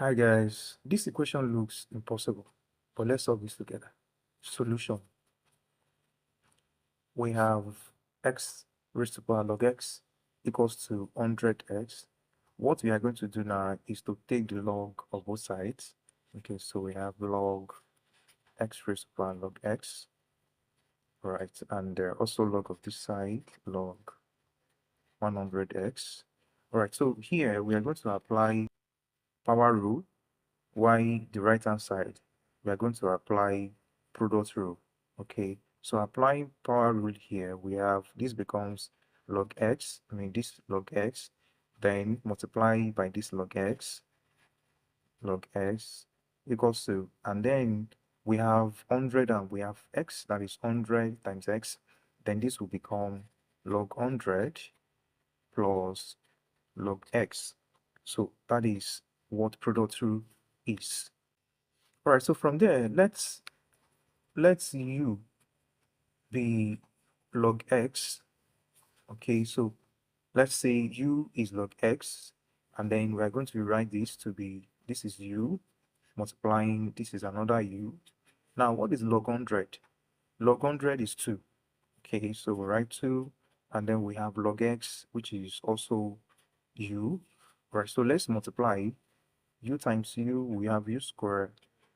Hi guys, this equation looks impossible, but let's solve this together. Solution. We have x raised to power log x equals to 100x. What we are going to do now is to take the log of both sides. Okay, so we have log x raised to power log x, right? And also log of this side, log 100x. All right, so here we are going to apply power rule. Why the right hand side, we are going to apply product rule. Okay, so applying power rule here, we have this becomes log x, this log x, then multiply by this log x equals to, and then we have 100 and we have x, that is 100 times x, then this will become log 100 plus log x. So that is what product rule is. All right, so from there, let's u be log x. Okay, so let's say u is log x, and then we're going to rewrite this to be, this is u multiplying, this is another u. Now, what is log 100? Log 100 is 2. Okay, so we write 2, and then we have log x, which is also u. All right, so let's multiply u times u, we have u squared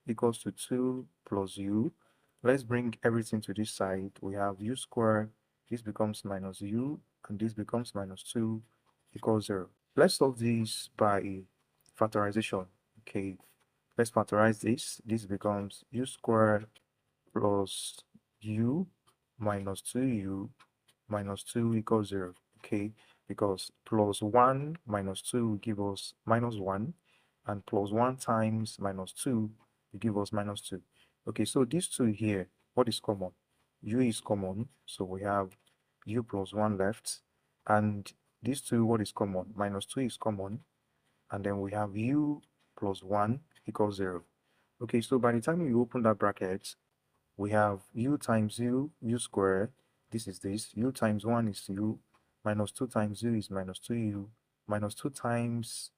equals to 2 plus u. Let's bring everything to this side. We have u squared, this becomes minus u, and this becomes minus 2 equals 0. Let's solve this by factorization. Okay, let's factorize this. This becomes u squared plus u minus 2u minus 2 equals 0. Okay, because plus 1 minus 2 will give us minus 1, and plus 1 times minus 2 will give us minus 2. Okay, so these two here, what is common? U is common, so we have u plus 1 left, and these two, what is common? Minus 2 is common, and then we have u plus 1 equals 0. Okay, so by the time you open that bracket, we have u times u squared, this is this, u times 1 is u, minus 2 times u is minus 2u, minus 2 times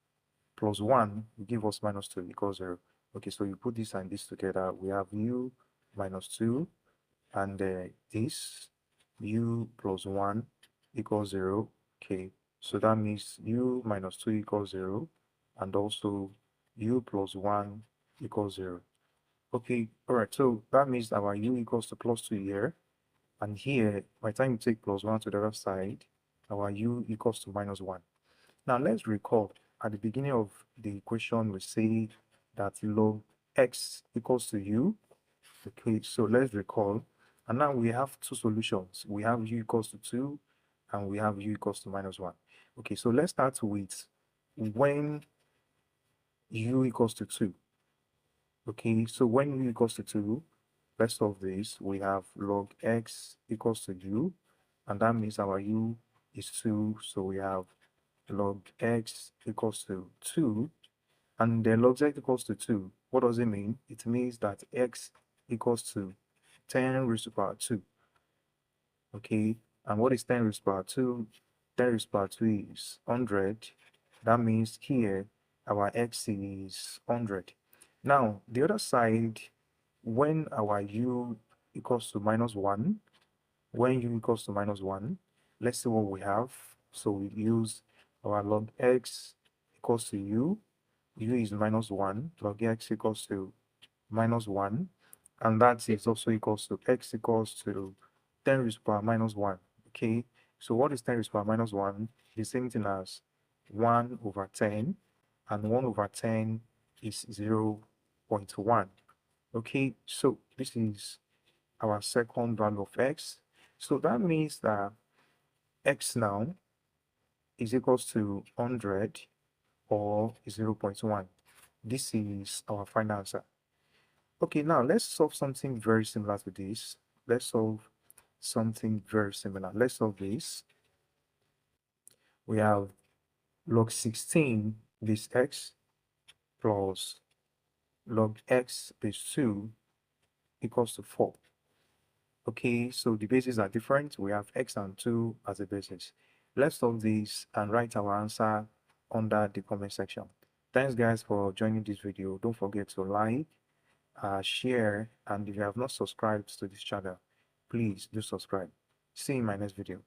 plus 1 will give us minus 2 equals 0. Okay, so you put this and this together, we have u minus 2, and this u plus 1 equals 0. Okay, so that means u minus 2 equals 0, and also u plus 1 equals 0. Okay, all right, so that means our u equals to plus 2 here, and here, by the time you take plus 1 to the other side, our u equals to minus 1. Now, let's recall, at the beginning of the equation, we say that log x equals to u. Okay, so let's recall, and now we have two solutions. We have u equals to 2, and we have u equals to minus 1. Okay, so let's start with when u equals to 2. Okay, so when u equals to 2, let's solve this. We have log x equals to u, and that means our u is 2, so we have log x equals to 2, and then log x equals to 2. What does it mean? It means that x equals to 10 raised to power 2. Okay, and what is 10 raised to power 2? 10 raised to power 2 is 100. That means here our x is 100. Now, the other side, when our u equals to minus 1, when u equals to minus 1, let's see what we have. So we use our log x equals to u is minus 1, log x equals to minus 1, and that is also equals to x equals to 10 raised to power minus 1. Okay, so what is 10 raised to power minus 1? The same thing as 1 over 10, and 1 over 10 is 0.1. Okay, so this is our second value of x. So that means that x now is equals to 100 or 0.1. This is our final answer. Okay, now let's solve something very similar to this. Let's solve something very similar. Let's solve this. We have log 16 base x plus log x base 2 equals to 4. Okay, so the bases are different. We have x and 2 as a basis. Let's solve this and write our answer under the comment section. Thanks guys for joining this video. Don't forget to like, share, and if you have not subscribed to this channel, please do subscribe. See you in my next video.